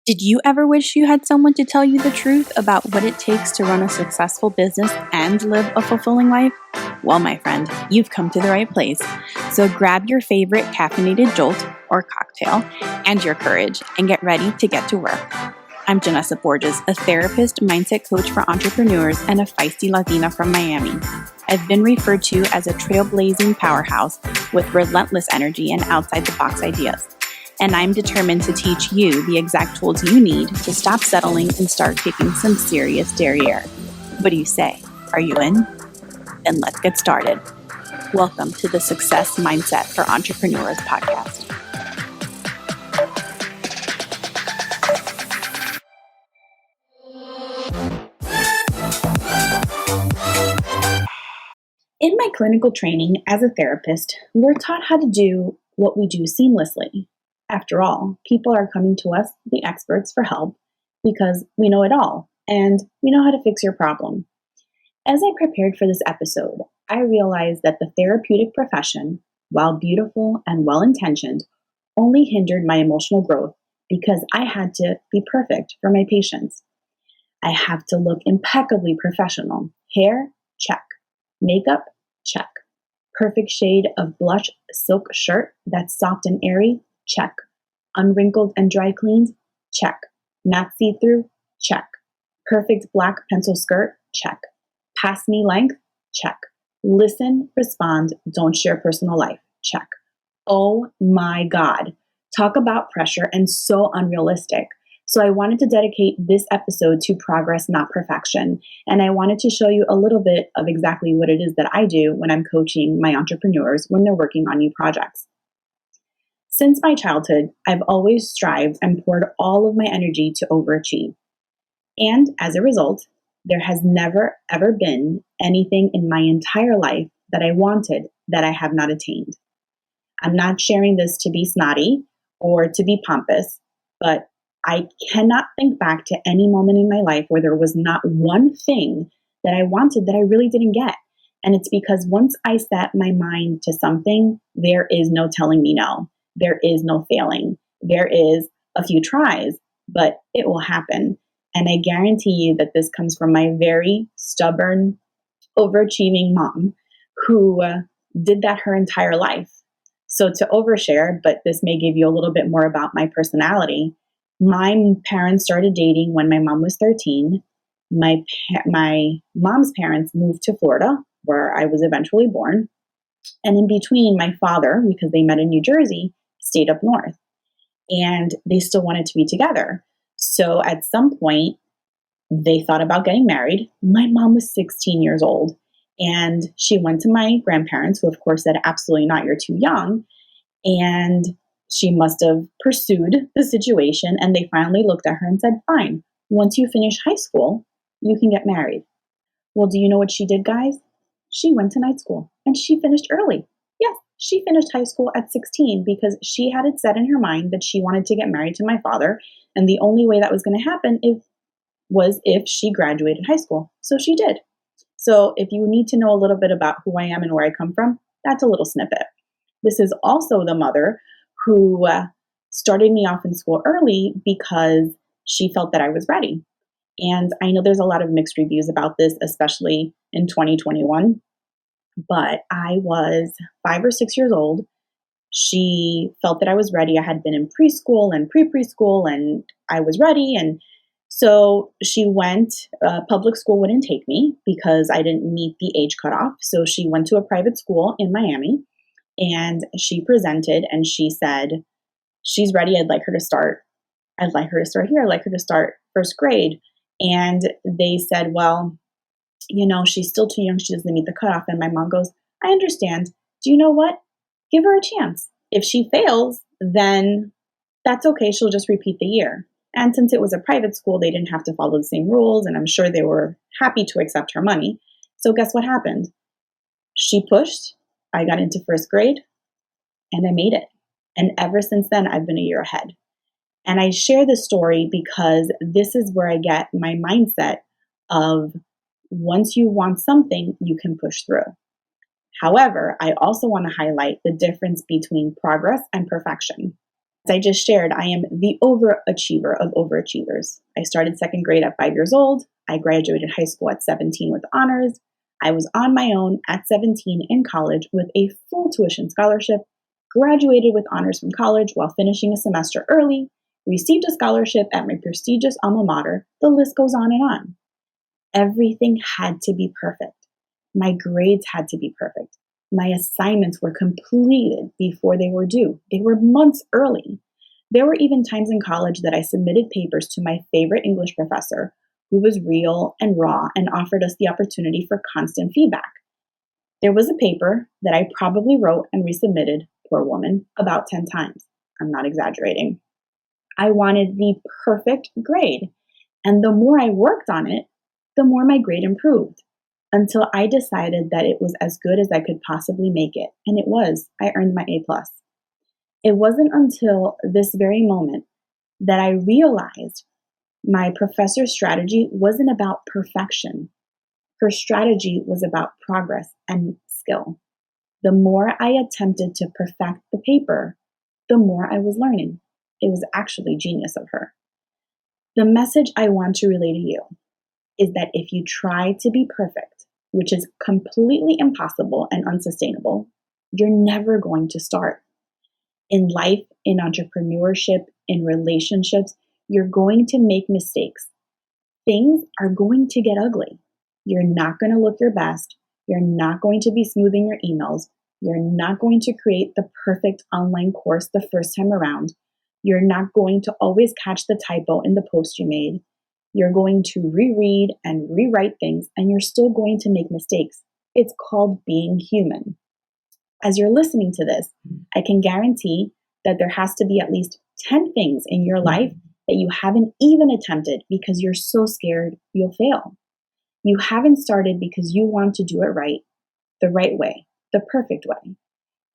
Did you ever wish you had someone to tell you the truth about what it takes to run a successful business and live a fulfilling life? Well, my friend, you've come to the right place. So grab your favorite caffeinated jolt or cocktail and your courage and get ready to get to work. I'm Janessa Borges, a therapist, mindset coach for entrepreneurs, and a feisty Latina from Miami. I've been referred to as a trailblazing powerhouse with relentless energy and outside-the-box ideas. And I'm determined to teach you the exact tools you need to stop settling and start kicking some serious derriere. What do you say? Are you in? Then let's get started. Welcome to the Success Mindset for Entrepreneurs podcast. In my clinical training as a therapist, we're taught how to do what we do seamlessly. After all, people are coming to us, the experts, for help because we know it all and we know how to fix your problem. As I prepared for this episode, I realized that the therapeutic profession, while beautiful and well-intentioned, only hindered my emotional growth because I had to be perfect for my patients. I have to look impeccably professional. Hair, check. Makeup, check. Perfect shade of blush silk shirt that's soft and airy, check. Unwrinkled and dry cleaned, check. Matte see-through, check. Perfect black pencil skirt, check. Past knee length, check. Listen, respond, don't share personal life, check. Oh my God. Talk about pressure and so unrealistic. So I wanted to dedicate this episode to progress, not perfection. And I wanted to show you a little bit of exactly what it is that I do when I'm coaching my entrepreneurs when they're working on new projects. Since my childhood, I've always strived and poured all of my energy to overachieve. And as a result, there has never, ever been anything in my entire life that I wanted that I have not attained. I'm not sharing this to be snotty or to be pompous, but I cannot think back to any moment in my life where there was not one thing that I wanted that I really didn't get. And it's because once I set my mind to something, there is no telling me no. There is no failing. There is a few tries, but it will happen. And I guarantee you that this comes from my very stubborn, overachieving mom who did that her entire life. So to overshare, but this may give you a little bit more about my personality. My parents started dating when my mom was 13. My mom's parents moved to Florida, where I was eventually born. And in between, my father, because they met in New Jersey, stayed up north. And they still wanted to be together. So at some point, they thought about getting married. My mom was 16 years old. And she went to my grandparents, who of course said, absolutely not, you're too young. And she must have pursued the situation. And they finally looked at her and said, fine, once you finish high school, you can get married. Well, do you know what she did, guys? She went to night school and she finished early. Yes, she finished high school at 16 because she had it set in her mind that she wanted to get married to my father. And the only way that was going to happen was if she graduated high school. So she did. So if you need to know a little bit about who I am and where I come from, that's a little snippet. This is also the mother who started me off in school early because she felt that I was ready. And I know there's a lot of mixed reviews about this, especially in 2021, but I was 5 or 6 years old. She felt that I was ready. I had been in preschool and pre-preschool and I was ready. And so she went, public school wouldn't take me because I didn't meet the age cutoff. So she went to a private school in Miami and she presented and she said, she's ready. I'd like her to start. I'd like her to start here. I'd like her to start first grade. And they said, well, she's still too young. She doesn't meet the cutoff. And my mom goes, I understand. Do you know what? Give her a chance. If she fails, then that's okay. She'll just repeat the year. And since it was a private school, they didn't have to follow the same rules. And I'm sure they were happy to accept her money. So guess what happened? She pushed. I got into first grade and I made it. And ever since then, I've been a year ahead. And I share this story because this is where I get my mindset of once you want something, you can push through. However, I also want to highlight the difference between progress and perfection. As I just shared, I am the overachiever of overachievers. I started second grade at 5 years old. I graduated high school at 17 with honors. I was on my own at 17 in college with a full tuition scholarship, graduated with honors from college while finishing a semester early, received a scholarship at my prestigious alma mater. The list goes on and on. Everything had to be perfect. My grades had to be perfect. My assignments were completed before they were due. They were months early. There were even times in college that I submitted papers to my favorite English professor, who was real and raw and offered us the opportunity for constant feedback. There was a paper that I probably wrote and resubmitted, poor woman, about 10 times. I'm not exaggerating. I wanted the perfect grade. And the more I worked on it, the more my grade improved until I decided that it was as good as I could possibly make it. And it was. I earned my A+. It wasn't until this very moment that I realized my professor's strategy wasn't about perfection. Her strategy was about progress and skill. The more I attempted to perfect the paper, the more I was learning. It was actually genius of her. The message I want to relay to you is that if you try to be perfect, which is completely impossible and unsustainable, you're never going to start. In life, in entrepreneurship, in relationships, you're going to make mistakes. Things are going to get ugly. You're not going to look your best. You're not going to be smoothing your emails. You're not going to create the perfect online course the first time around. You're not going to always catch the typo in the post you made. You're going to reread and rewrite things, and you're still going to make mistakes. It's called being human. As you're listening to this, I can guarantee that there has to be at least 10 things in your life that you haven't even attempted because you're so scared you'll fail. You haven't started because you want to do it right, the right way, the perfect way.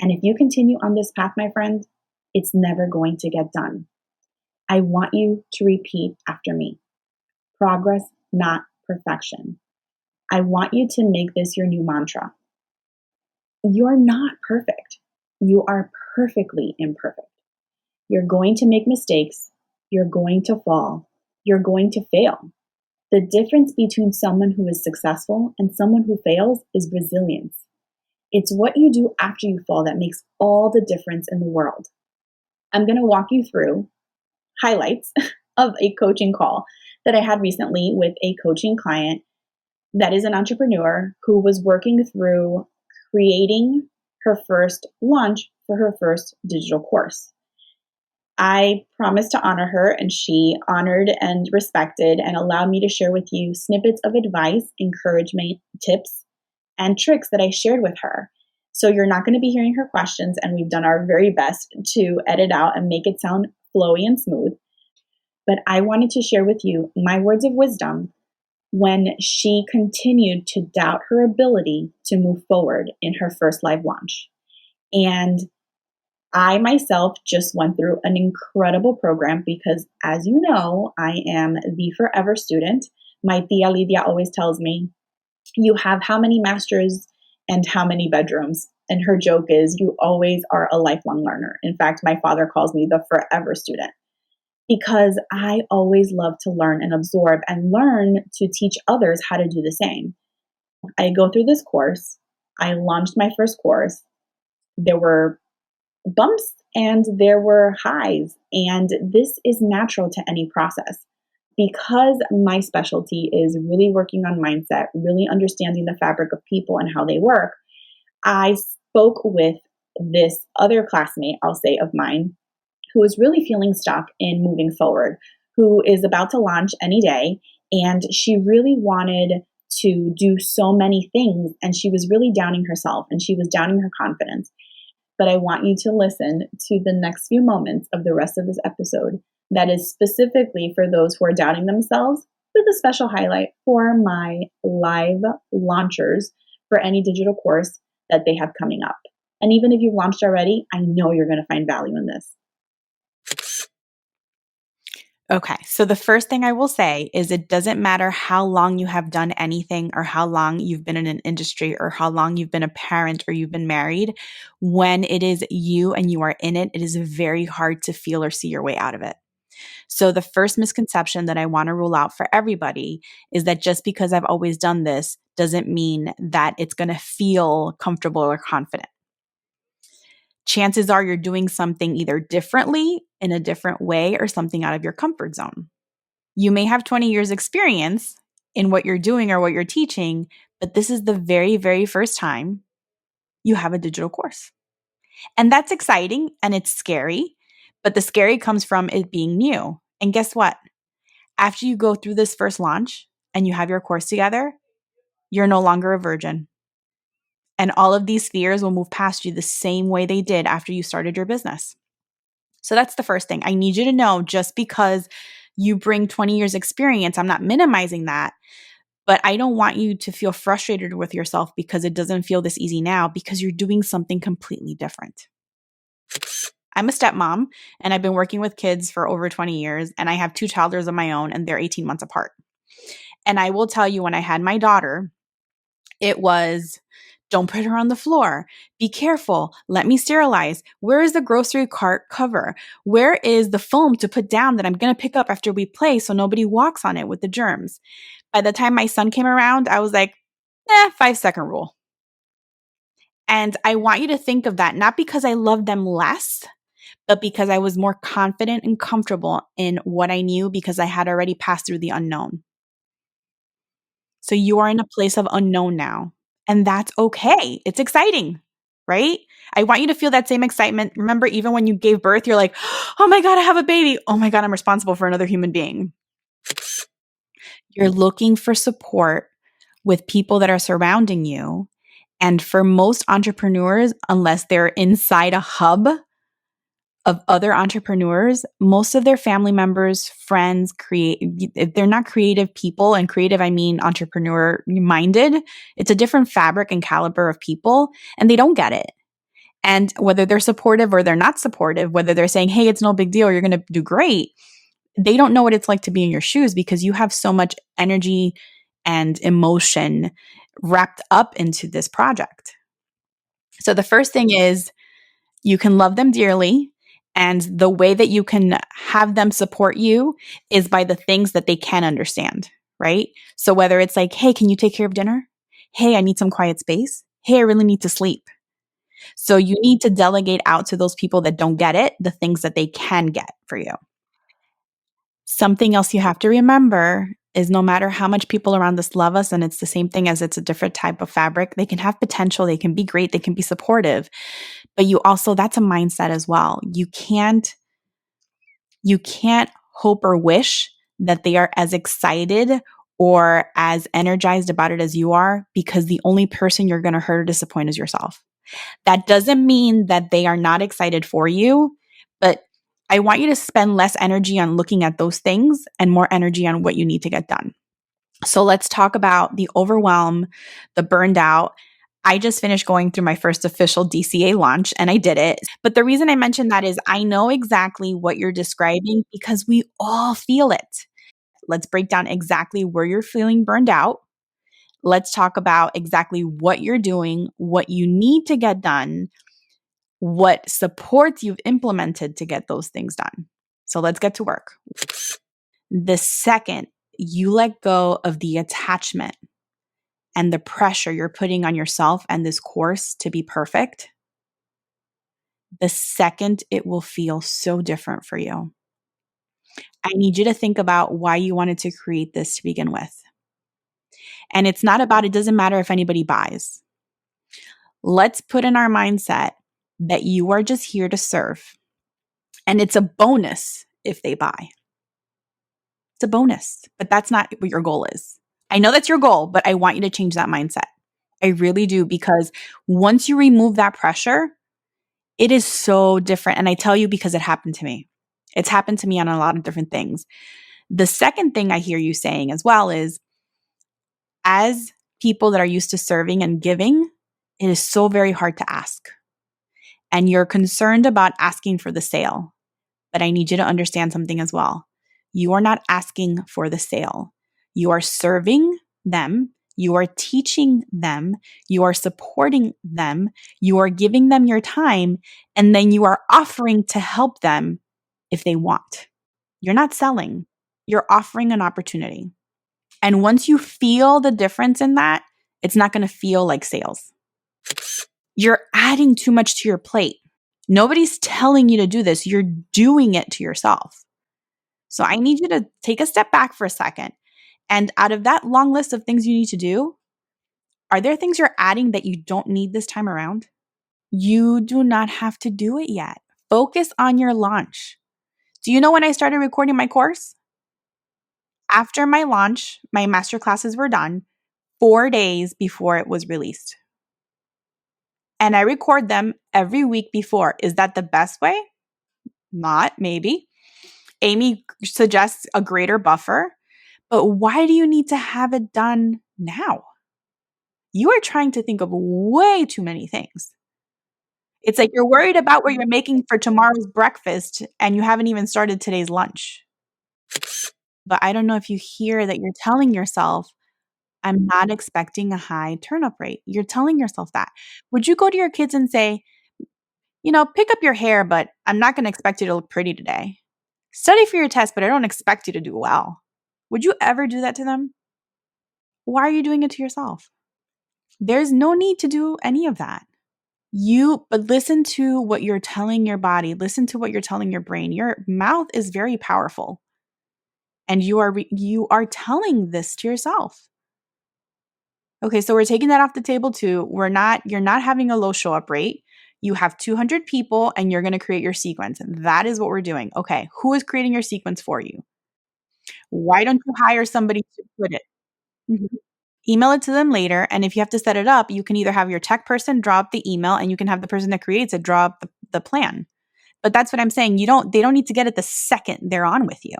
And if you continue on this path, my friend, it's never going to get done. I want you to repeat after me. Progress, not perfection. I want you to make this your new mantra. You're not perfect. You are perfectly imperfect. You're going to make mistakes. You're going to fall. You're going to fail. The difference between someone who is successful and someone who fails is resilience. It's what you do after you fall that makes all the difference in the world. I'm going to walk you through highlights of a coaching call that I had recently with a coaching client that is an entrepreneur who was working through creating her first launch for her first digital course. I promised to honor her, and she honored and respected and allowed me to share with you snippets of advice, encouragement, tips, and tricks that I shared with her. So you're not going to be hearing her questions, and we've done our very best to edit out and make it sound flowy and smooth. But I wanted to share with you my words of wisdom when she continued to doubt her ability to move forward in her first live launch. And I myself just went through an incredible program because, as you know, I am the forever student. My tia Lydia always tells me, you have how many masters and how many bedrooms? And her joke is, you always are a lifelong learner. In fact, my father calls me the forever student because I always love to learn and absorb and learn to teach others how to do the same. I go through this course. I launched my first course. There were bumps and there were highs, and this is natural to any process. Because my specialty is really working on mindset, really understanding the fabric of people and how they work, I spoke with this other classmate, I'll say, of mine, who is really feeling stuck in moving forward, who is about to launch any day, and she really wanted to do so many things, and she was really doubting herself, and she was doubting her confidence. But I want you to listen to the next few moments of the rest of this episode that is specifically for those who are doubting themselves, with a special highlight for my live launchers for any digital course that they have coming up. And even if you've launched already, I know you're going to find value in this. Okay, so the first thing I will say is it doesn't matter how long you have done anything or how long you've been in an industry or how long you've been a parent or you've been married. When it is you and you are in it, it is very hard to feel or see your way out of it. So the first misconception that I want to rule out for everybody is that just because I've always done this doesn't mean that it's going to feel comfortable or confident. Chances are you're doing something either differently in a different way or something out of your comfort zone. You may have 20 years experience in what you're doing or what you're teaching, but this is the very, very first time you have a digital course. And that's exciting and it's scary, but the scary comes from it being new. And guess what? After you go through this first launch and you have your course together, you're no longer a virgin. And all of these fears will move past you the same way they did after you started your business. So that's the first thing. I need you to know just because you bring 20 years experience, I'm not minimizing that, but I don't want you to feel frustrated with yourself because it doesn't feel this easy now because you're doing something completely different. I'm a stepmom and I've been working with kids for over 20 years and I have two toddlers of my own and they're 18 months apart. And I will tell you, when I had my daughter, it was, don't put her on the floor. Be careful. Let me sterilize. Where is the grocery cart cover? Where is the foam to put down that I'm going to pick up after we play so nobody walks on it with the germs? By the time my son came around, I was like, 5-second rule. And I want you to think of that, not because I love them less, but because I was more confident and comfortable in what I knew because I had already passed through the unknown. So you are in a place of unknown now, and that's okay. It's exciting, right? I want you to feel that same excitement. Remember, even when you gave birth, you're like, oh my God, I have a baby. Oh my God, I'm responsible for another human being. You're looking for support with people that are surrounding you. And for most entrepreneurs, unless they're inside a hub of other entrepreneurs, most of their family members, friends, if they're not creative people, and creative, I mean entrepreneur minded, it's a different fabric and caliber of people, and they don't get it. And whether they're supportive or they're not supportive, whether they're saying, hey, it's no big deal, you're going to do great, they don't know what it's like to be in your shoes because you have so much energy and emotion wrapped up into this project. So the first thing is you can love them dearly. And the way that you can have them support you is by the things that they can understand, right? So whether it's like, hey, can you take care of dinner? Hey, I need some quiet space. Hey, I really need to sleep. So you need to delegate out to those people that don't get it, the things that they can get for you. Something else you have to remember is no matter how much people around us love us, and it's the same thing as it's a different type of fabric, they can have potential, they can be great, they can be supportive. But you also, that's a mindset as well. You can't hope or wish that they are as excited or as energized about it as you are, because the only person you're going to hurt or disappoint is yourself. That doesn't mean that they are not excited for you, but I want you to spend less energy on looking at those things and more energy on what you need to get done. So let's talk about the overwhelm, the burned out. I just finished going through my first official DCA launch and I did it. But the reason I mentioned that is I know exactly what you're describing because we all feel it. Let's break down exactly where you're feeling burned out. Let's talk about exactly what you're doing, what you need to get done, what supports you've implemented to get those things done. So let's get to work. The second you let go of the attachment and the pressure you're putting on yourself and this course to be perfect, the second it will feel so different for you. I need you to think about why you wanted to create this to begin with. And it's not about, it doesn't matter if anybody buys. Let's put in our mindset that you are just here to serve. And it's a bonus if they buy. It's a bonus, but that's not what your goal is. I know that's your goal, but I want you to change that mindset. I really do, because once you remove that pressure, it is so different. And I tell you because it happened to me. It's happened to me on a lot of different things. The second thing I hear you saying as well is, as people that are used to serving and giving, it is so very hard to ask. And you're concerned about asking for the sale. But I need you to understand something as well. You are not asking for the sale. You are serving them. You are teaching them. You are supporting them. You are giving them your time. And then you are offering to help them if they want. You're not selling. You're offering an opportunity. And once you feel the difference in that, it's not going to feel like sales. You're adding too much to your plate. Nobody's telling you to do this. You're doing it to yourself. So I need you to take a step back for a second. And out of that long list of things you need to do, are there things you're adding that you don't need this time around? You do not have to do it yet. Focus on your launch. Do you know when I started recording my course? After my launch, my master classes were done 4 days before it was released. And I record them every week before. Is that the best way? Not, maybe. Amy suggests a greater buffer, but why do you need to have it done now? You are trying to think of way too many things. It's like you're worried about what you're making for tomorrow's breakfast and you haven't even started today's lunch. But I don't know if you hear that you're telling yourself, I'm not expecting a high turn up rate. You're telling yourself that. Would you go to your kids and say, pick up your hair, but I'm not going to expect you to look pretty today? Study for your test, but I don't expect you to do well. Would you ever do that to them? Why are you doing it to yourself? There's no need to do any of that. But listen to what you're telling your body, listen to what you're telling your brain. Your mouth is very powerful. And you are telling this to yourself. Okay, so we're taking that off the table too. You're not having a low show up rate. You have 200 people and you're going to create your sequence. That is what we're doing. Okay, who is creating your sequence for you? Why don't you hire somebody to put it? Mhm. Email it to them later. And if you have to set it up, you can either have your tech person draw up the email and you can have the person that creates it draw up the plan. But that's what I'm saying. They don't need to get it the second they're on with you.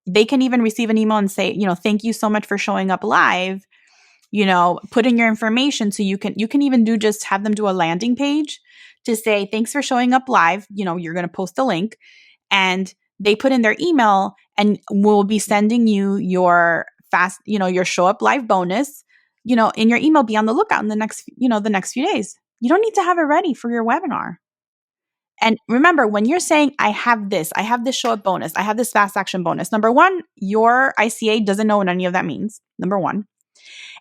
They can even receive an email and say, thank you so much for showing up live. Put in your information so you can even just have them do a landing page to say, thanks for showing up live. You're going to post a link and they put in their email and we'll be sending you your your show up live bonus, in your email. Be on the lookout in the next few days. You don't need to have it ready for your webinar. And remember, when you're saying, I have this show up bonus, I have this fast action bonus, number one, your ICA doesn't know what any of that means. Number one.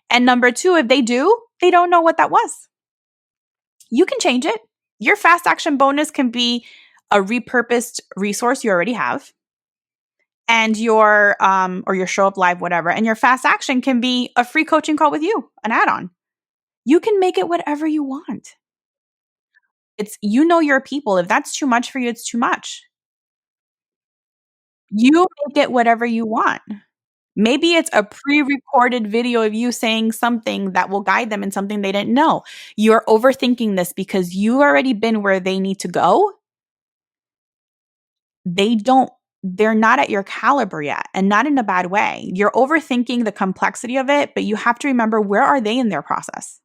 And number two, if they do, they don't know what that was. You can change it. Your fast action bonus can be a repurposed resource you already have. And your or your show up live, whatever. And your fast action can be a free coaching call with you, an add-on. You can make it whatever you want. It's your people. If that's too much for you, it's too much. You make it whatever you want. Maybe it's a pre-recorded video of you saying something that will guide them in something they didn't know. You're overthinking this because you've already been where they need to go. They're not at your caliber yet, and not in a bad way. You're overthinking the complexity of it, but you have to remember, where are they in their process?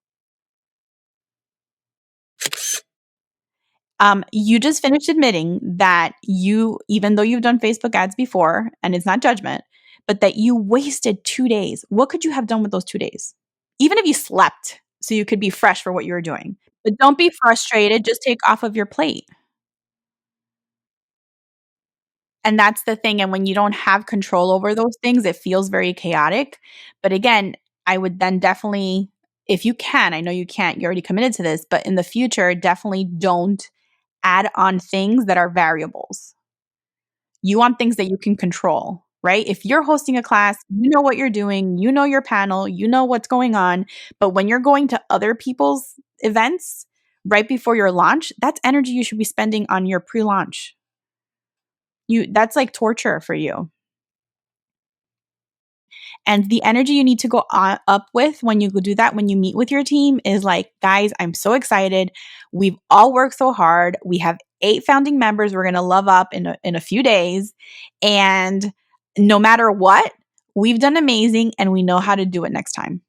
You just finished admitting that even though you've done Facebook ads before, and it's not judgment, but that you wasted 2 days. What could you have done with those 2 days? Even if you slept so you could be fresh for what you were doing. But don't be frustrated, just take off of your plate. And that's the thing, and when you don't have control over those things, it feels very chaotic. But again, I would then definitely, if you can, I know you can't, you're already committed to this, but in the future, definitely don't add on things that are variables. You want things that you can control, right? If you're hosting a class, you know what you're doing, you know your panel, you know what's going on. But when you're going to other people's events right before your launch, that's energy you should be spending on your pre-launch. That's like torture for you. And the energy you need to go up with when you do that, when you meet with your team, is like, guys, I'm so excited. We've all worked so hard. We have 8 founding members we're going to love up in a few days. And no matter what, we've done amazing and we know how to do it next time.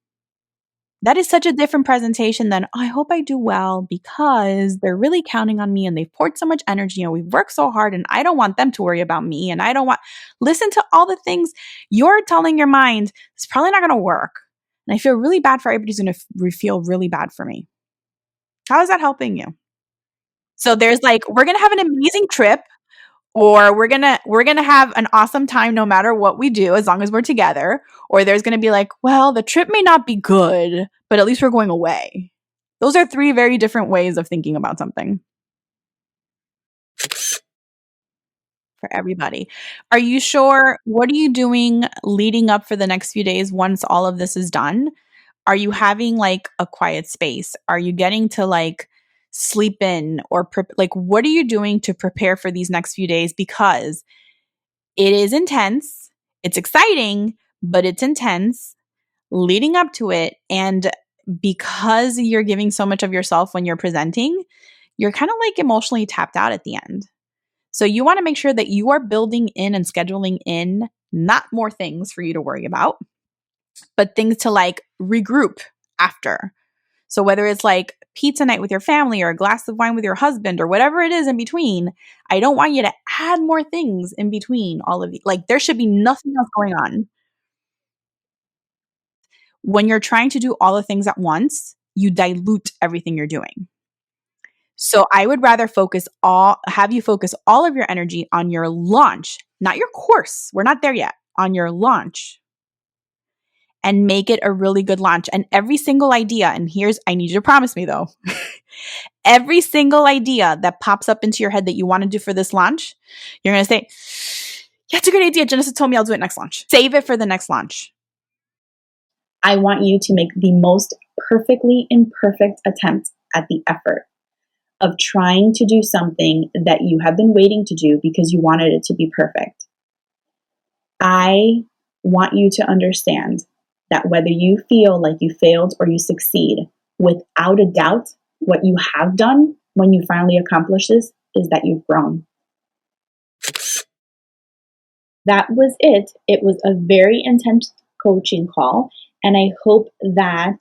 That is such a different presentation than, "Oh, I hope I do well because they're really counting on me and they've poured so much energy and we've worked so hard and I don't want them to worry about me and I don't want." Listen to all the things you're telling your mind, "It's probably not going to work." And I feel really bad for everybody who's going to feel really bad for me. How is that helping you? So there's like, we're going to have an amazing trip, or we're going to have an awesome time no matter what we do as long as we're together, or there's going to be like, well, the trip may not be good, but at least we're going away. Those are three very different ways of thinking about something for everybody. Are you sure? What are you doing leading up for the next few days once all of this is done? Are you having like a quiet space? Are you getting to like sleep in, or like what are you doing to prepare for these next few days? Because it is intense. It's exciting, but it's intense leading up to it. And because you're giving so much of yourself when you're presenting, you're kind of like emotionally tapped out at the end. So you want to make sure that you are building in and scheduling in not more things for you to worry about, but things to like regroup after. So whether it's like pizza night with your family or a glass of wine with your husband or whatever it is in between, I don't want you to add more things in between all of these. Like there should be nothing else going on. When you're trying to do all the things at once, you dilute everything you're doing. So I would rather have you focus all of your energy on your launch, not your course. We're not there yet. On your launch, and make it a really good launch. And every single idea, and I need you to promise me though, every single idea that pops up into your head that you want to do for this launch, you're going to say, yeah, it's a great idea. Genesis told me I'll do it next launch. Save it for the next launch. I want you to make the most perfectly imperfect attempt at the effort of trying to do something that you have been waiting to do because you wanted it to be perfect. I want you to understand that whether you feel like you failed or you succeed, without a doubt, what you have done when you finally accomplish this is that you've grown. That was it. It was a very intense coaching call, and I hope that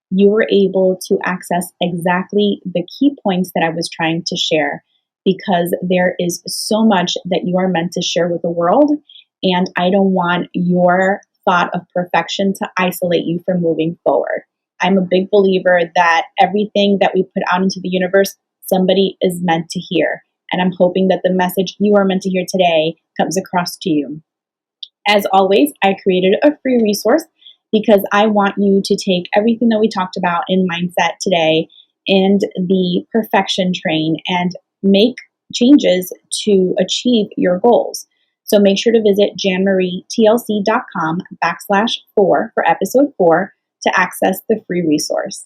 you were able to access exactly the key points that I was trying to share, because there is so much that you are meant to share with the world, and I don't want your thought of perfection to isolate you from moving forward. I'm a big believer that everything that we put out into the universe, somebody is meant to hear. And I'm hoping that the message you are meant to hear today comes across to you. As always, I created a free resource because I want you to take everything that we talked about in mindset today and the perfection train and make changes to achieve your goals. So make sure to visit janmarietlc.com/4 for episode 4 to access the free resource.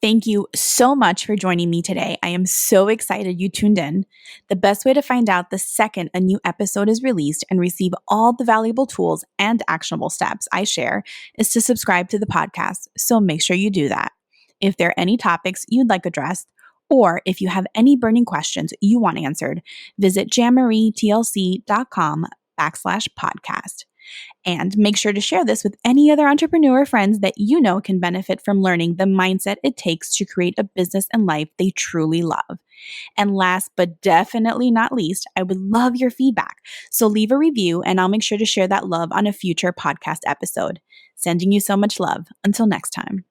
Thank you so much for joining me today. I am so excited you tuned in. The best way to find out the second a new episode is released and receive all the valuable tools and actionable steps I share is to subscribe to the podcast. So make sure you do that. If there are any topics you'd like addressed, or if you have any burning questions you want answered, visit janmarietlc.com/podcast. And make sure to share this with any other entrepreneur friends that you know can benefit from learning the mindset it takes to create a business and life they truly love. And last but definitely not least, I would love your feedback. So leave a review and I'll make sure to share that love on a future podcast episode. Sending you so much love. Until next time.